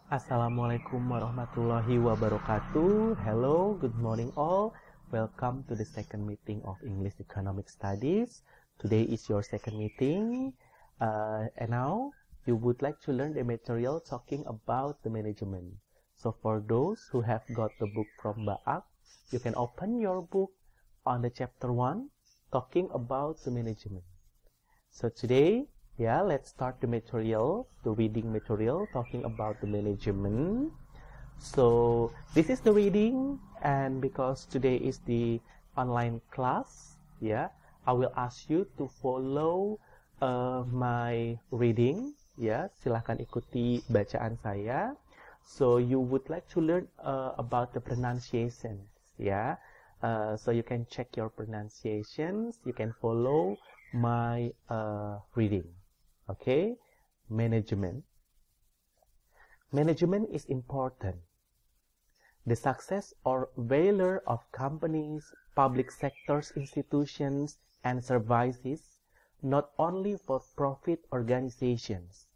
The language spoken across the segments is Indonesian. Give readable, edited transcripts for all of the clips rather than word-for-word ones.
Assalamualaikum warahmatullahi wabarakatuh. Hello, good morning all. Welcome to the second meeting of English Economic Studies. Today is your second meeting. And now you would like to learn the material talking about the management. So for those who have got the book from Baak, you can open your book on the chapter 1 talking about the management. So today, let's start the material, the reading material, talking about the management. So this is the reading, and because today is the online class, I will ask you to follow my reading. Silahkan ikuti bacaan saya. So you would like to learn about the pronunciations, so you can check your pronunciations. You can follow my reading. Okay, management. Management is important. The success or failure of companies, public sectors, institutions, and services, not only for profit organizations,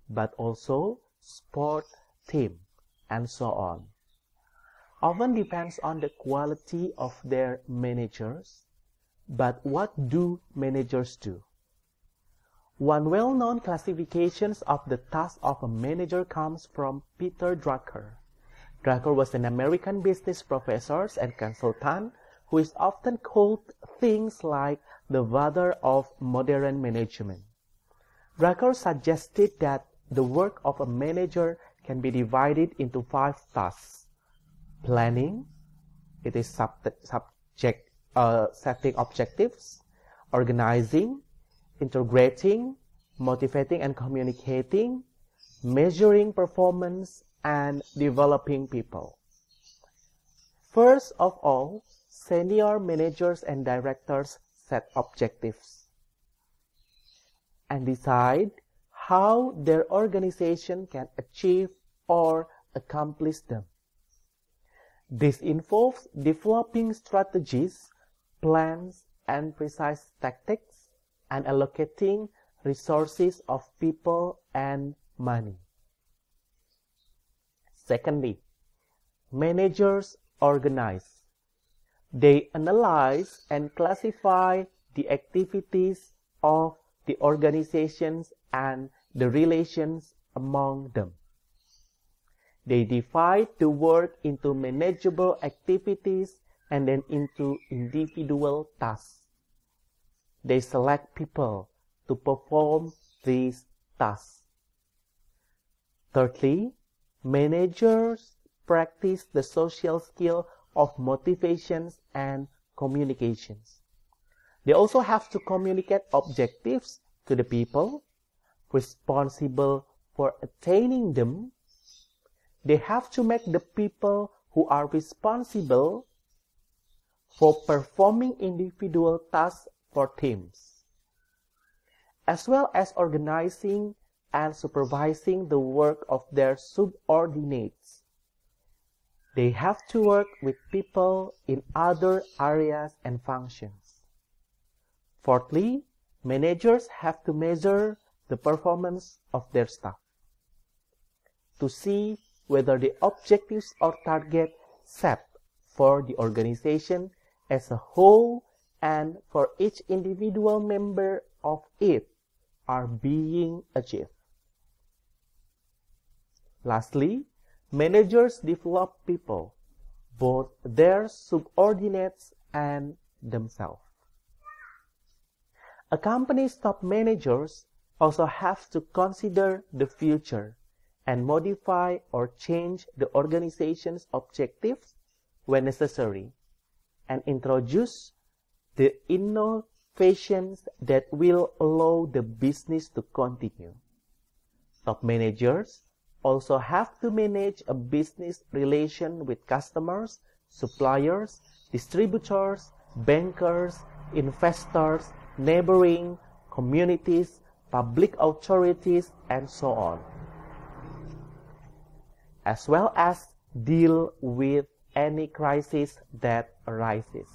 but also sport team, and so on, often depends on the quality of their managers. But what do managers do? One well-known classification of the task of a manager comes from Peter Drucker. Drucker was an American business professor and consultant who is often called things like the father of modern management. Drucker suggested that the work of a manager can be divided into 5 tasks. Planning, it is setting objectives, organizing, integrating, motivating and communicating, measuring performance, and developing people. First of all, senior managers and directors set objectives and decide how their organization can achieve or accomplish them. This involves developing strategies, plans, and precise tactics, and allocating resources of people and money. Secondly, managers organize. They analyze and classify the activities of the organizations and the relations among them. They divide the work into manageable activities and then into individual tasks. They select people to perform these tasks. Thirdly, managers practice the social skill of motivations and communications. They also have to communicate objectives to the people responsible for attaining them. They have to make the people who are responsible for performing individual tasks for teams, as well as organizing and supervising the work of their subordinates. They have to work with people in other areas and functions. Fourthly, managers have to measure the performance of their staff to see whether the objectives or targets set for the organization as a whole and for each individual member of it are being achieved. Lastly, managers develop people, both their subordinates and themselves. A company's top managers also have to consider the future and modify or change the organization's objectives when necessary, and introduce the innovations that will allow the business to continue. Top managers also have to manage a business relation with customers, suppliers, distributors, bankers, investors, neighboring communities, public authorities, and so on, as well as deal with any crisis that arises.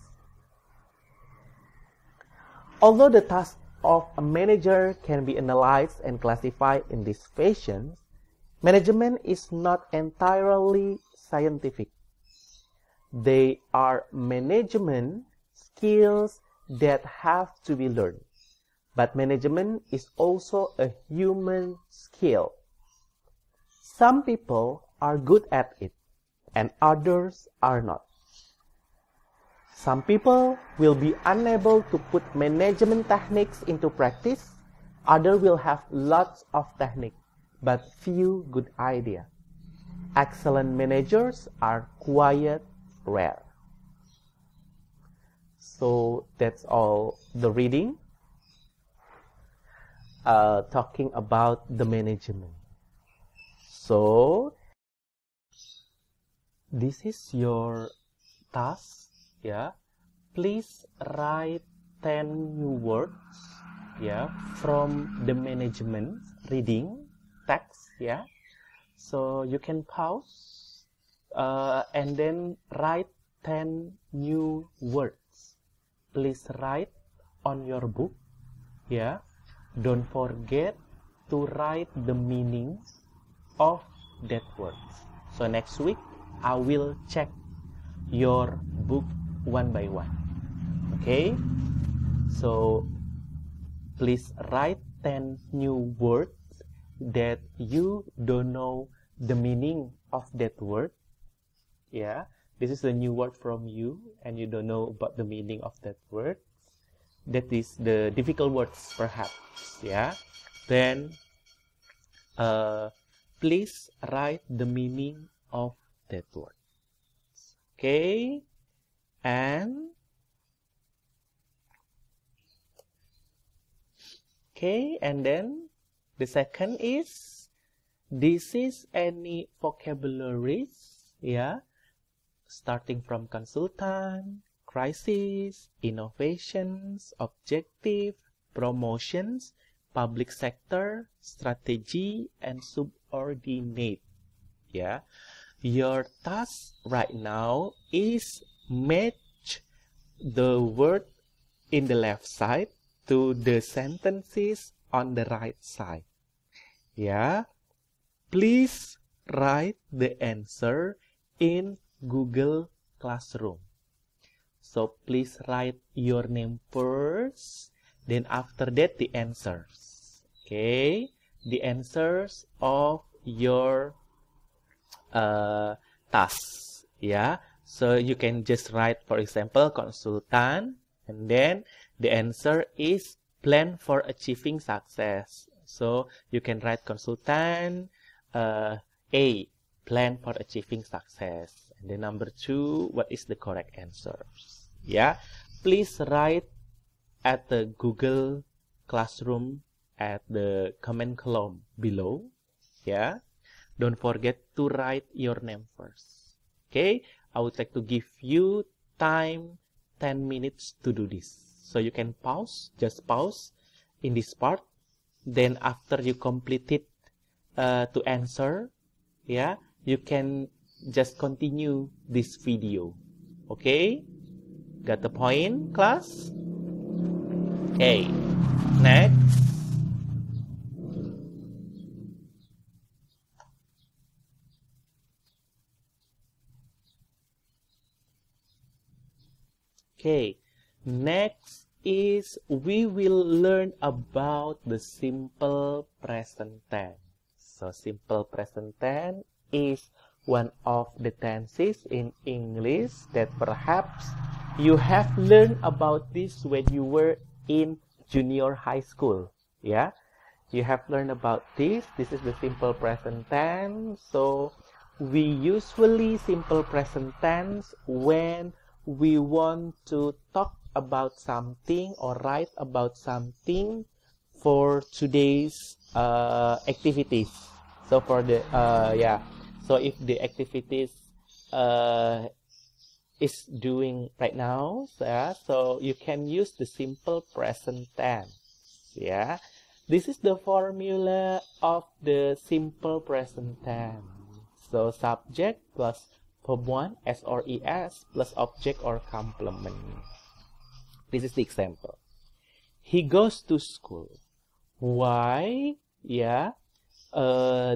Although the task of a manager can be analyzed and classified in these fashions, Management is not entirely scientific. They are management skills that have to be learned. But management is also a human skill. Some people are good at it, and others are not. Some people will be unable to put management techniques into practice. Others will have lots of technique, but few good ideas. Excellent managers are quite rare. So that's all the reading. Talking about the management. So this is your task, yeah. Please write 10 new words, yeah, from the management reading text, yeah. So you can pause and then write 10 new words. Please write on your book, yeah. Don't forget to write the meaning of that words. So next week, I will check your book one by one. Okay? So please write 10 new words that you don't know the meaning of that word. Yeah, this is a new word from you and you don't know about the meaning of that word. That is the difficult words perhaps. Yeah, then please write the meaning of that word. Okay, and then the second is, this is any vocabularies, yeah, starting from consultant, crisis, innovations, objective, promotions, public sector, strategy, and subordinate. Yeah, your task right now is match the word in the left side to the sentences on the right side. Yeah, please write the answer in Google Classroom. So please write your name first, then after that the answers. Okay, the answers of your task. Yeah, so you can just write, for example, consultant, and then the answer is plan for achieving success. So you can write consultant A, plan for achieving success. And then number 2, what is the correct answers? Yeah, please write at the Google Classroom at the comment column below. Yeah, don't forget to write your name first. Okay, I would like to give you time 10 minutes to do this. So you can pause, just pause in this part. Then after you complete it to answer, yeah, you can just continue this video. Okay, got the point, class? Okay, next. Okay, next is we will learn about the simple present tense. So simple present tense is one of the tenses in English that perhaps you have learned about this when you were in junior high school. Yeah, you have learned about this. This is the simple present tense. So we usually simple present tense when we want to talk about something or write about something for today's activities. So for the so if the activities is doing right now, so you can use the simple present tense. Yeah, this is the formula of the simple present tense. So subject plus verb 1 S or ES plus object or complement. This is the example. He goes to school. Why? Yeah,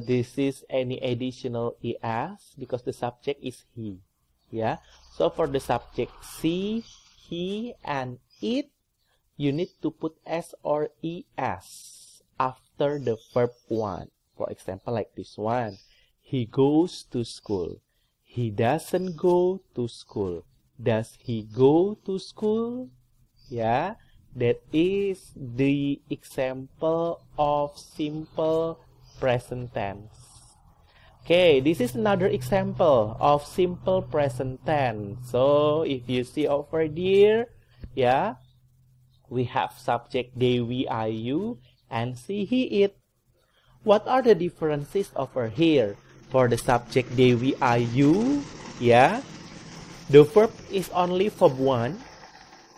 this is any additional es because the subject is he. Yeah. So for the subject she, he, and it, you need to put s or es after the verb one. For example, like this one. He goes to school. He doesn't go to school. Does he go to school? Yeah, that is the example of simple present tense. Okay, this is another example of simple present tense. So if you see over there, yeah, we have subject they, we, I, you, and she, he, it. What are the differences over here? For the subject they, we, I, you, yeah, the verb is only verb 1.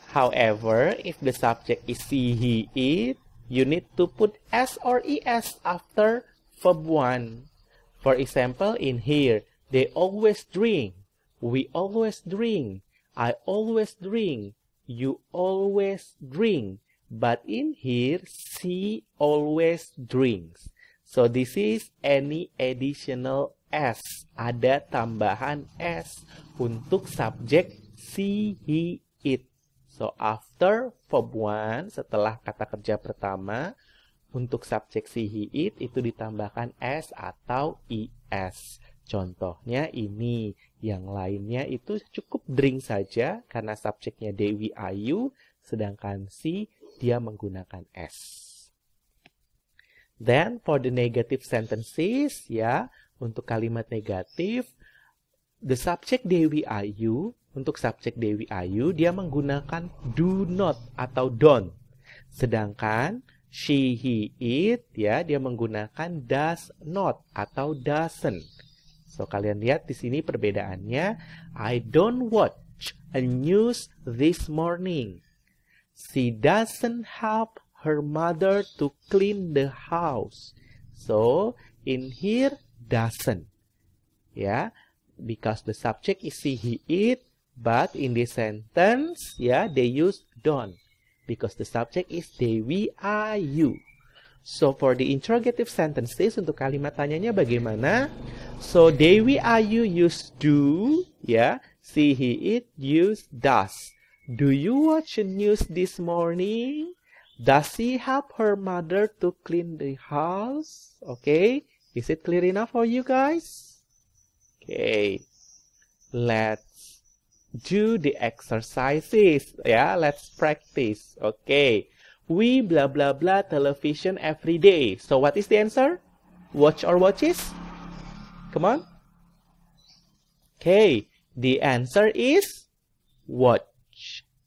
However, if the subject is she, he, it, you need to put s or es after verb 1. For example, in here, they always drink, we always drink, I always drink, you always drink. But in here, she always drinks. So this is any additional s. Ada tambahan s untuk subjek she, he, it. So after verb 1, setelah kata kerja pertama, untuk subjek she, he, it itu ditambahkan s atau es. Contohnya ini. Yang lainnya itu cukup drink saja karena subjeknya they, we, I, you, sedangkan she dia menggunakan s. Then for the negative sentences, ya, untuk kalimat negatif, the subject they, we, I, you, untuk subjek they, we, I, you, dia menggunakan do not atau don't. Sedangkan she, he, it, ya, dia menggunakan does not atau doesn't. So kalian lihat di sini perbedaannya. I don't watch a news this morning. She doesn't help her mother to clean the house. So in here doesn't, yeah, because the subject is she, he, it, but in this sentence, yeah, they use don't because the subject is they, we, I, you. So for the interrogative sentences, untuk kalimat tanyanya bagaimana? So they, we, I, you use do, yeah, she, he, it use does. Do you watch the news this morning? Does she help her mother to clean the house? Okay, is it clear enough for you guys? Okay, let's do the exercises. Yeah, let's practice. Okay, we blah blah blah television every day. So what is the answer? Watch or watches? Come on. Okay, the answer is watch.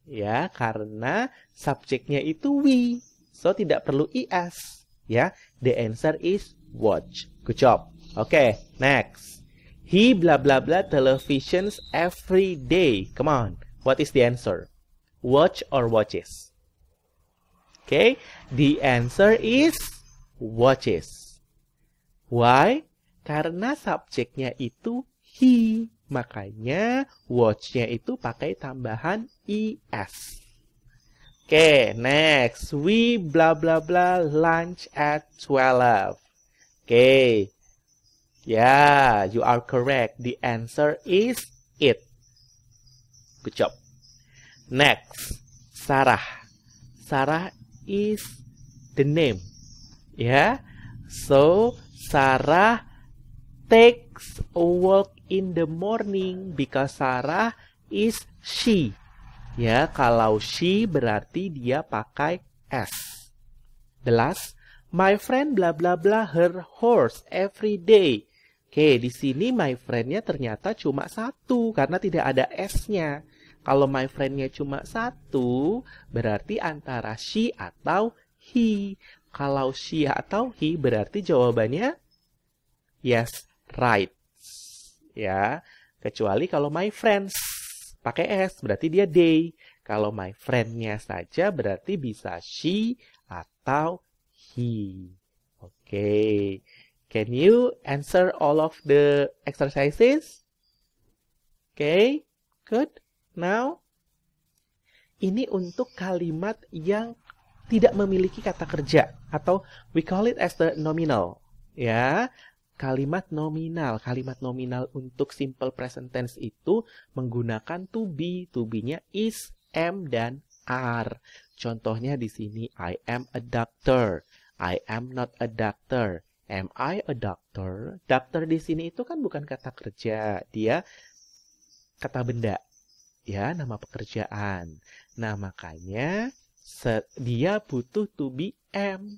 Ya, karena subjeknya itu we. So tidak perlu es. Ya, the answer is watch. Good job. Okay, next. He blah blah blah televisions every day. Come on. What is the answer? Watch or watches? Okay, the answer is watches. Why? Karena subjeknya itu he. Makanya watch-nya itu pakai tambahan es. Okay, next. We blah blah blah lunch at 12. Okay. Yeah, you are correct. The answer is it. Good job. Next. Sarah. Sarah is the name. Yeah. So, Sarah takes a walk in the morning because Sarah is she. Ya, kalau she berarti dia pakai s. The last, my friend blah blah blah her horse every day. Oke, di sini my friend-nya ternyata cuma satu karena tidak ada s-nya. Kalau my friend-nya cuma satu, berarti antara she atau he. Kalau she atau he berarti jawabannya yes, right. Ya, kecuali kalau my friends pakai s berarti dia they. Kalau my friend-nya saja berarti bisa she atau he. Okay. Can you answer all of the exercises? Okay, good. Now, ini untuk kalimat yang tidak memiliki kata kerja atau we call it as the nominal. Ya, kalimat nominal. Kalimat nominal untuk simple present tense itu menggunakan to be. To be-nya is, am, dan are. Contohnya di sini, I am a doctor. I am not a doctor. Am I a doctor? Doctor di sini itu kan bukan kata kerja. Dia kata benda. Ya, nama pekerjaan. Nah, makanya dia butuh to be am.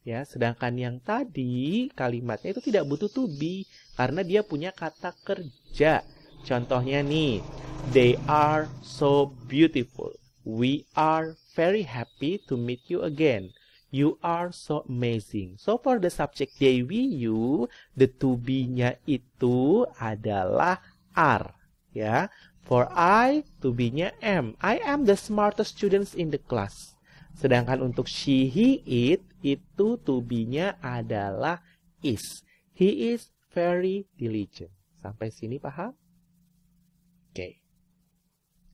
Ya, sedangkan yang tadi kalimatnya itu tidak butuh to be karena dia punya kata kerja. Contohnya nih, they are so beautiful. We are very happy to meet you again. You are so amazing. So for the subject they, we, you, the to be-nya itu adalah are. Ya, for I, to be-nya am. I am the smartest students in the class. Sedangkan untuk she, he, it, itu to be-nya adalah is. He is very diligent. Sampai sini paham? Oke.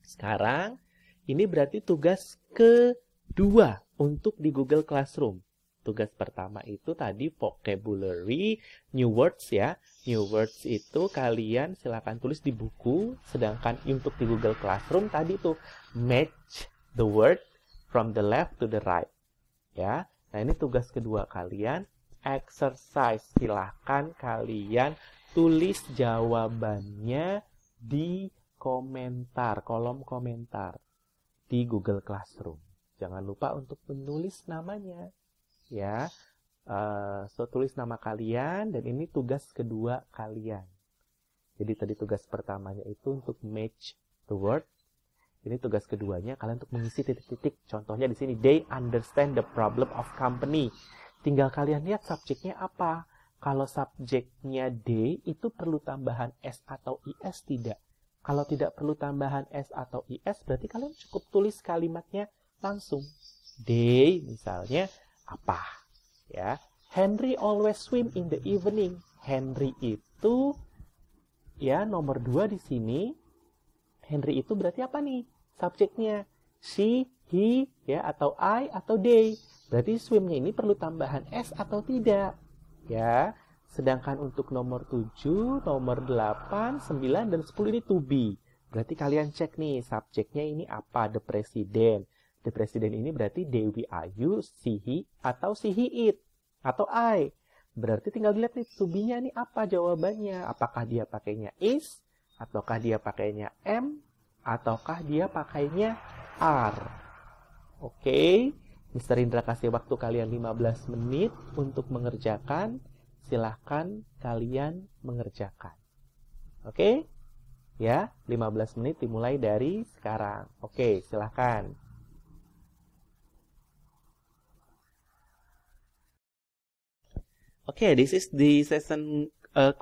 Sekarang, ini berarti tugas kedua untuk di Google Classroom. Tugas pertama itu tadi vocabulary, new words ya. New words itu kalian silakan tulis di buku. Sedangkan untuk di Google Classroom tadi tuh match the word from the left to the right. Ya. Nah, ini tugas kedua kalian. Exercise. Silahkan kalian tulis jawabannya di komentar, kolom komentar di Google Classroom. Jangan lupa untuk menulis namanya. Ya, so tulis nama kalian dan ini tugas kedua kalian. Jadi tadi tugas pertamanya itu untuk match the word. Ini tugas keduanya kalian untuk mengisi titik-titik. Contohnya di sini, they understand the problem of company. Tinggal kalian lihat subjeknya apa. Kalau subjeknya they itu perlu tambahan s atau is tidak. Kalau tidak perlu tambahan s atau is berarti kalian cukup tulis kalimatnya langsung. They misalnya apa? Ya, Henry always swim in the evening. Henry itu ya nomor 2 di sini. Henry itu berarti apa nih? Subjeknya she, he, ya atau I atau they. Berarti swimnya ini perlu tambahan s atau tidak? Ya. Sedangkan untuk nomor 7, nomor 8, 9 dan 10 ini to be. Berarti kalian cek nih subjeknya ini apa? The president. The president ini berarti they, we, are, you, she, he, atau she, he, it, atau I. Berarti tinggal dilihat nih, to be-nya ini apa jawabannya. Apakah dia pakainya is, ataukah dia pakainya am, ataukah dia pakainya are. Oke, Mr. Indra kasih waktu kalian 15 menit untuk mengerjakan. Silahkan kalian mengerjakan. Oke? Ya, 15 menit dimulai dari sekarang. Oke, silahkan. Okay, this is the session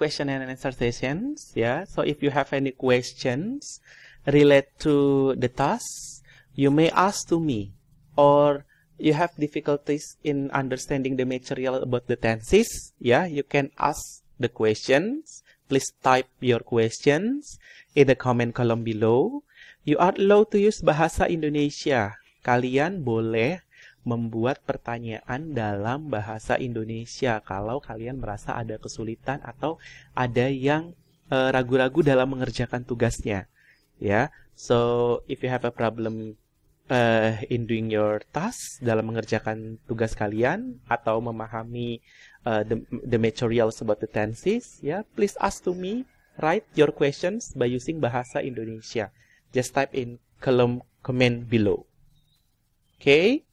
question and answer sessions. Yeah, so if you have any questions relate to the task, you may ask to me, or you have difficulties in understanding the material about the tenses. Yeah, you can ask the questions. Please type your questions in the comment column below. You are allowed to use bahasa Indonesia. Kalian boleh membuat pertanyaan dalam bahasa Indonesia kalau kalian merasa ada kesulitan atau ada yang ragu-ragu dalam mengerjakan tugasnya. Ya, so if you have a problem in doing your task dalam mengerjakan tugas kalian atau memahami the materials about the tenses, ya, please ask to me. Write your questions by using bahasa Indonesia. Just type in kolom comment below. Okay.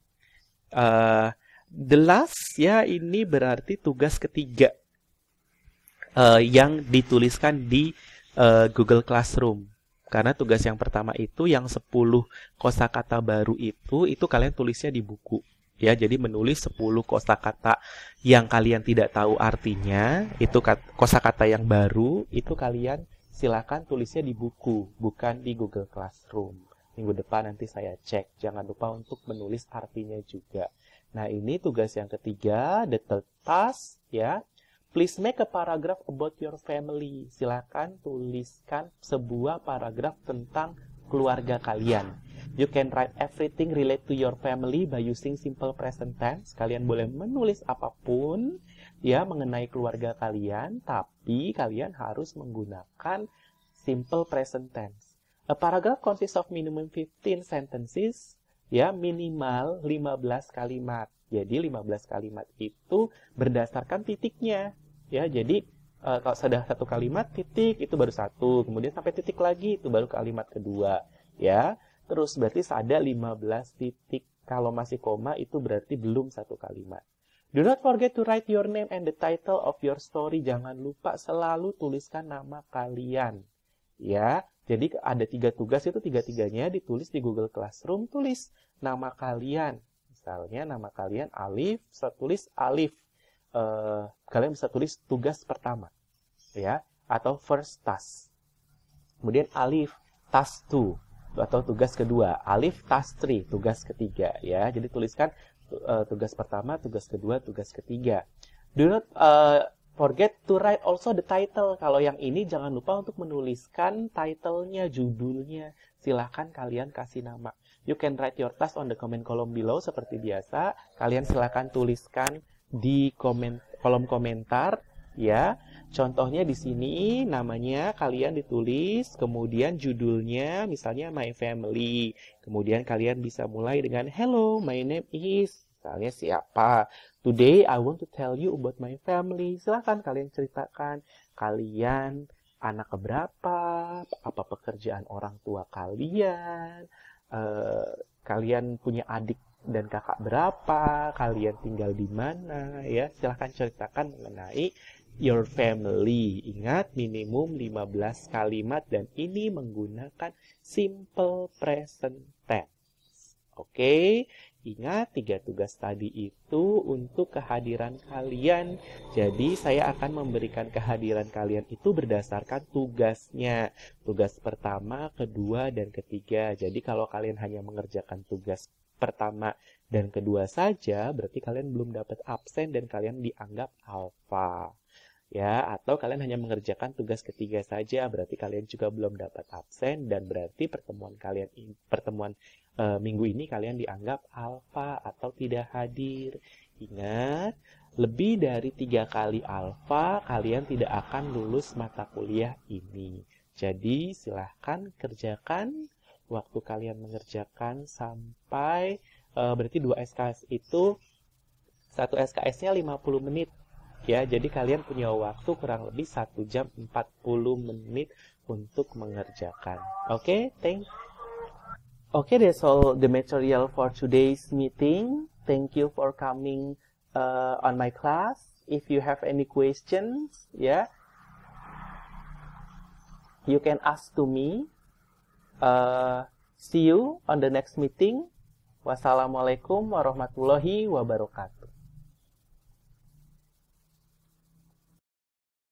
The last, ya, ini berarti tugas ketiga yang dituliskan di Google Classroom. Karena tugas yang pertama itu yang 10 kosakata baru itu kalian tulisnya di buku. Ya, jadi menulis 10 kosakata yang kalian tidak tahu artinya, itu kosakata yang baru, itu kalian silakan tulisnya di buku, bukan di Google Classroom. Minggu depan nanti saya cek. Jangan lupa untuk menulis artinya juga. Nah, ini tugas yang ketiga, the third task, ya. Please make a paragraph about your family. Silakan tuliskan sebuah paragraf tentang keluarga kalian. You can write everything relate to your family by using simple present tense. Kalian boleh menulis apapun ya mengenai keluarga kalian, tapi kalian harus menggunakan simple present tense. A paragraph consists of minimum 15 sentences, ya minimal 15 kalimat. Jadi 15 kalimat itu berdasarkan titiknya, ya. Jadi kalau sudah satu kalimat titik itu baru satu, kemudian sampai titik lagi itu baru kalimat kedua, ya. Terus berarti ada 15 titik. Kalau masih koma itu berarti belum satu kalimat. Do not forget to write your name and the title of your story. Jangan lupa selalu tuliskan nama kalian, ya. Jadi ada 3 tugas itu, 3-3-nya ditulis di Google Classroom. Tulis nama kalian. Misalnya nama kalian Alif, saya tulis Alif. Kalian bisa tulis tugas pertama, ya, atau first task. Kemudian Alif task 2 atau tugas kedua, Alif task 3 tugas ketiga, ya. Jadi tuliskan tugas pertama, tugas kedua, tugas ketiga. Do not forget to write also the title. Kalau yang ini jangan lupa untuk menuliskan title-nya, judulnya. Silahkan kalian kasih nama. You can write your task on the comment column below seperti biasa. Kalian silahkan tuliskan di kolom komentar, ya. Contohnya di sini namanya kalian ditulis, kemudian judulnya misalnya My Family. Kemudian kalian bisa mulai dengan Hello, my name is, misalnya siapa. Today I want to tell you about my family. Silahkan kalian ceritakan kalian anak keberapa, apa pekerjaan orang tua kalian, kalian punya adik dan kakak berapa, kalian tinggal di mana, ya. Silahkan ceritakan mengenai your family. Ingat, minimum 15 kalimat dan ini menggunakan simple present tense. Oke, ingat 3 tugas tadi itu untuk kehadiran kalian. Jadi saya akan memberikan kehadiran kalian itu berdasarkan tugasnya. Tugas pertama, kedua, dan ketiga. Jadi kalau kalian hanya mengerjakan tugas pertama dan kedua saja, berarti kalian belum dapat absen dan kalian dianggap alfa. Ya, atau kalian hanya mengerjakan tugas ketiga saja, berarti kalian juga belum dapat absen dan berarti pertemuan minggu ini kalian dianggap alfa atau tidak hadir. Ingat, lebih dari 3 kali alfa, kalian tidak akan lulus mata kuliah ini. Jadi, silahkan kerjakan. Waktu kalian mengerjakan sampai berarti 2 SKS itu, satu SKS-nya 50 menit. Ya, jadi kalian punya waktu kurang lebih 1 jam 40 menit untuk mengerjakan. Oke, Okay, that's all the material for today's meeting. Thank you for coming on my class. If you have any questions, yeah, you can ask to me. See you on the next meeting. Wassalamualaikum warahmatullahi wabarakatuh.